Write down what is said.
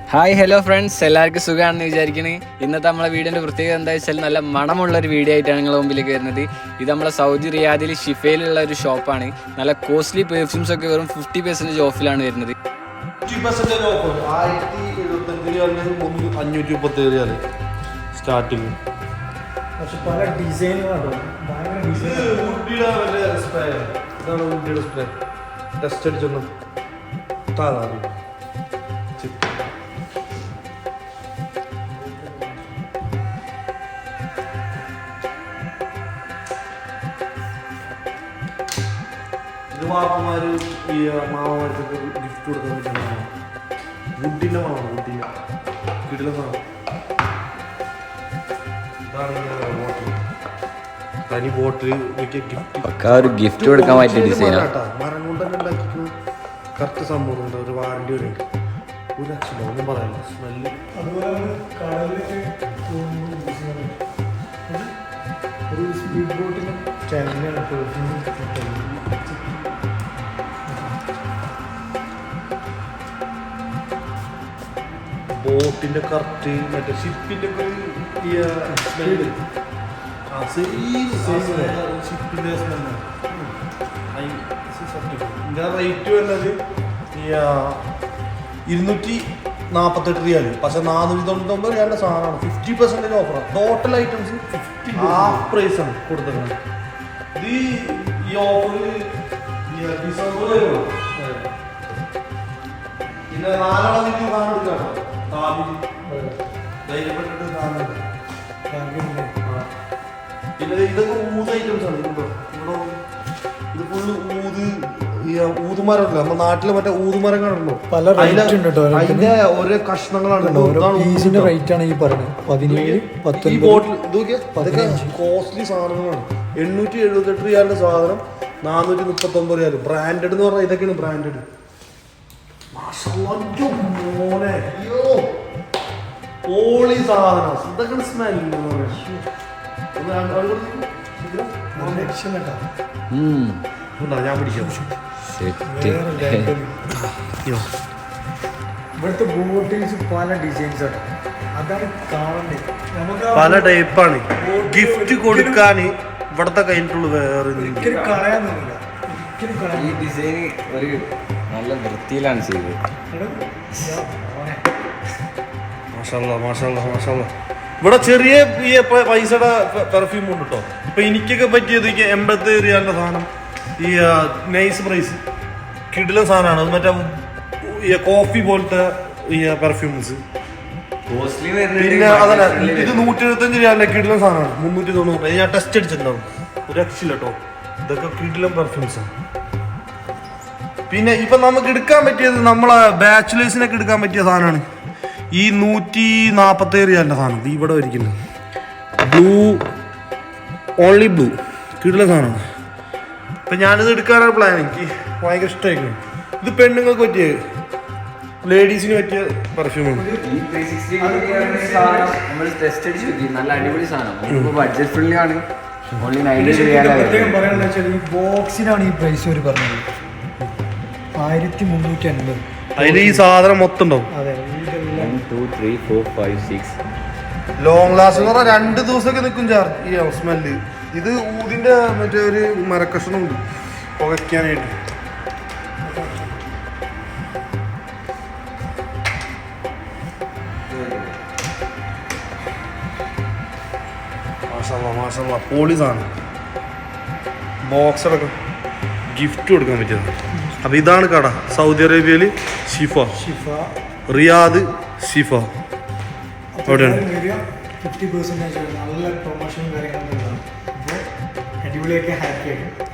Hi hello friends, എല്ലാവർക്കും സുഖമാണെന്ന് വിചാരിക്കണേ. ഇന്നത്തെ നമ്മളെ വീഡിയോൻ്റെ പ്രത്യേകത എന്താ വെച്ചാൽ നല്ല മണമുള്ളൊരു വീഡിയോ ആയിട്ടാണ് നിങ്ങളുടെ മുമ്പിലേക്ക് വരുന്നത്. ഇത് നമ്മളെ സൗദി റിയാദിൽ ഷിഫയിലുള്ള ഒരു ഷോപ്പാണ്. നല്ല കോസ്റ്റ്ലി പെർഫ്യൂംസ് ഒക്കെ വെറും 50% ഓഫിലാണ് വരുന്നത്. 50% ഓഫ് 1075 സ്റ്റാർട്ടിങ്. പക്ഷെ പല ഡിസൈനുകളുണ്ടോ, ടെസ്റ്റ് അടിച്ചൊന്ന് താഴെ ഇത് വാപ്പന്മാര് ഈ മാമന്മാർക്കൊക്കെ ഗിഫ്റ്റ് കൊടുക്കാൻ പറ്റുന്നതാണ്. വുഡിൻ്റെ മണമാണ്, വുഡിൻ്റെ കിടില സാധനം. തനി ബോട്ടിൽ ഗിഫ്റ്റ് കൊടുക്കാൻ പറ്റിയ ഡിസൈനാണ്. മരം കൊണ്ട് തന്നെ ഉണ്ടാക്കിക്കുന്ന കറക്റ്റ് സംഭവം ഉണ്ട്. ഒരു വാറണ്ടി വരെ ഒരു ലക്ഷം ഒന്നും പറയാനില്ല. സ്മെല്ല് ഒരു സ്പീഡ് ബോട്ടിന് ചാനലാണ് ബോട്ടിന്റെ കറക്റ്റ് മറ്റേ ഷിപ്പിന്റെ ഒക്കെ സ്മെല്ല്, ഷിപ്പിന്റെ സ്മെല്ലാണ്. ഇതിന്റെ റേറ്റ് വരുന്നത് 248 റിയാൽ. പക്ഷെ 499 റിയാലിന്റെ സാധനമാണ്. 50% ഓഫറാണ്. ടോട്ടൽ ഐറ്റംസ് ഹാഫ് പ്രൈസ് ആണ് കൊടുത്തിരുന്നത്. ഇത് ഈ ഓഫർ ഡിസംബർ വരുള്ളൂ. പിന്നെ 4 സാധനം എടുക്കാം. ധൈര്യപ്പെട്ടിട്ട് സാധനം. പിന്നെ ഇതൊക്കെ ഊത് ഐറ്റംസ് ആണ്. ഇവിടെ ഇത് ഫുള്ള് ഊതുമരമല്ല. നമ്മുടെ നാട്ടില് മറ്റേ ഊതുമരങ്ങളുണ്ടല്ലോ, അതിന്റെ ഓരോ കഷ്ണങ്ങളാണ്. റേറ്റ് ആണ് ഈ പറയുന്നത് 17, 19. ഈ ബോട്ടിൽ ഇതൊക്കെ കോസ്റ്റ്ലി സാധനങ്ങളാണ്. 878 റിയാലിന്റെ സാധനം 439 റിയാൽ. ബ്രാൻഡഡ് എന്ന് പറഞ്ഞാൽ ഇതൊക്കെയാണ് ബ്രാൻഡഡ്. മോനെ ഓളി സാധനം. ഇതൊക്കെ സ്മെല്ല് ഞാൻ പിടിക്കാം. ഇവിടുത്തെ ബോട്ടിൽസ് പല ഡിസൈൻസ് ആണ്. അതാണ് കാണണ്ടേ. പല ടൈപ്പാണ്. ഗിഫ്റ്റ് കൊടുക്കാൻ ഇവിടത്തെ കഴിഞ്ഞിട്ടുള്ളൂ. വേറെ ഒരിക്കലും കളയാൻ തോന്നില്ല. ഈ ഡിസൈൻ ഒരു നല്ല വൃത്തിയിലാണ് ചെയ്തത്. ഇവിടെ ചെറിയ ഈ പൈസയുടെ പെർഫ്യൂം ഉണ്ട് കേട്ടോ. ഇപ്പൊ എനിക്കൊക്കെ പറ്റിയത് 80 റിയാലിന്റെ സാധനം. ഈ നൈസ് പ്രൈസ് കിടില സാധനമാണ്. അത് മറ്റേ ഈ കോഫി പോലത്തെ ഈ പെർഫ്യൂംസ്. പിന്നെ അതല്ല, ഇത് 175 റിയാലിന്റെ കിടില സാധനമാണ്. 390. ഞാൻ ടെസ്റ്റ് അടിച്ചിട്ടുണ്ടാവും. ഒരു രക്ഷയില്ല കേട്ടോ. ഇതൊക്കെ കിടിലം പെർഫ്യൂംസാണ്. പിന്നെ ഇപ്പൊ നമുക്ക് എടുക്കാൻ പറ്റിയത് നമ്മളെ ബാച്ചുലേഴ്സിനൊക്കെ എടുക്കാൻ പറ്റിയ സാധനമാണ് ഈ 147 റിയാലിന്റെ സാധനം. ഇവിടെ ഒരിക്കലും ബ്ലൂ, ഓൺലി ബ്ലൂ കിടില സാധനമാണ്. ഇപ്പം ഞാനിത് എടുക്കാനാണ് പ്ലാൻ. എനിക്ക് ഭയങ്കര ഇഷ്ടമായിരിക്കും. ഇത് പെണ്ണുങ്ങൾക്ക് പറ്റിയ, ലേഡീസിന് പറ്റിയ പെർഫ്യൂമാണ്. നല്ല അടിപൊളി സാധനം. ബഡ്ജറ്റ് ഫ്രണ്ട്ലി ആണ്. ഈ ബോക്സിനാണ് ഈ പ്രൈസ് ഒരു പറഞ്ഞത് 1350. അതിൽ ഈ സാധനം മൊത്തം ഉണ്ടാവും. അതെ, 1 2 3 4 5 6 ലോങ് ലാസ്റ്റ് എന്ന് പറഞ്ഞാൽ 2 ദിവസമൊക്കെ നിൽക്കും ഈ സ്മെല്ല്. ഇത് ഊതിന്റെ മറ്റേ ഒരു മരക്കഷ്ണം ഉണ്ട് പുകയ്ക്കാനായിട്ട്. പോളിസാണ്. ബോക്സറൊക്കെ ഗിഫ്റ്റ് കൊടുക്കാൻ പറ്റിയത്. അപ്പൊ ഇതാണ് കട. സൗദി അറേബ്യയില് ഷിഫ, റിയാദ് ഷിഫ. അവിടെയാണ് 50% നല്ല പ്രൊമോഷൻ കാര്യങ്ങളൊക്കെ ഉണ്ടാവും. അപ്പോൾ അടിപൊളിയൊക്കെ ഹാപ്പി ആയിരിക്കും.